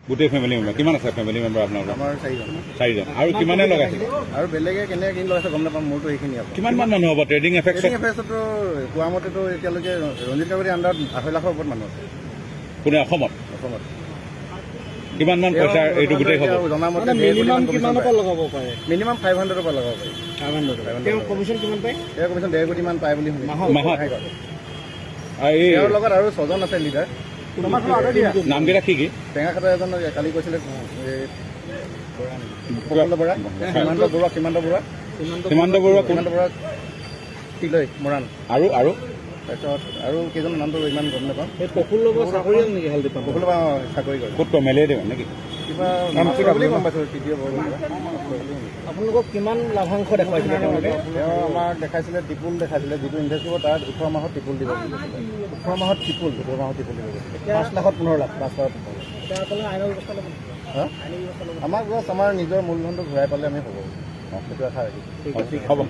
গোটেই family member কিমান আছে ফেমিলি মেম্বাৰ আপোনালোকৰ? আমাৰ 4জন। 4জন। আৰু কিমানে লগাইছে? আৰু বেলেগে কেনেকৈ কিনি লগাইছে গম নাপাম, মোৰতো সেইখিনি আকৌ। কিমান মান মানুহ হ'ব ট্ৰেডিং এফেক্টছত? ট্ৰেডিং এফেক্টছতো কোৱা মতেতো এতিয়ালৈকে ৰঞ্জিত কাকতিৰ আণ্ডাৰত 2.5 লাখৰ ওপৰত মানুহ আছে কোনে অসমত? অসমত। কিমান মান পইচা এইটো গোটেই হ'ব? জনামতে মিনিমাম কিমানৰ পৰা লগাব পাৰে? মিনিমাম 500ৰ পৰা লগাব পাৰি। 500। তেওঁ কমিশ্যন কিমান পায়? তেওঁ কমিশ্যন 1.5 কোটি মান পায় বুলি শুনিছোঁ। মাহত? তেওঁৰ লগত আৰু 6জন আছে লিডাৰ। নামকেইটা কি কি? টেঙাখাটৰ এজন কালি কৈছিলে প্ৰফুল্ল বৰা, সীমান্ত বৰুৱা, সীমান্ত বৰুৱা কোন? সীমান্ত বৰুৱা তিলৈ মৰাণ। আৰু আৰু তাৰপিছত আৰু কেইজনৰ নামটো ইমান গম নাপাওঁ। এই প্ৰফুল্ল বৰা চাকৰিয়াল নেকি হালদি পাব? প্ৰফুল্ল বৰা চাকৰি কৰে। ক'ত মেলেই দিব নেকি? কিবা মাষ্টৰ বুলি গম পাইছোঁ, তৃতীয় বৰ্গ। আপোনালোকক কিমান লাভাংশ দেখুৱাইছিলে তেওঁলোকে? তেওঁ আমাক দেখাইছিলে টিপুল দেখাইছিলে, যিটো ইনভেষ্ট কৰিব তাত 18 মাহত টিপুল দিব বুলি কৈছিলে। 18 মাহত টিপুল দিব বুলি কৈছিলে। 5 লাখত 15 লাখ, 5 লাখত 15 লাখ। এতিয়া আপোনালোকে আইনৰ ব্যৱস্থা ল'ব? আমাক আমাৰ নিজৰ মূলধনটো ঘূৰাই পালে আমি হ'ব, সেইটো আশা ৰাখিছোঁ। হ'ব।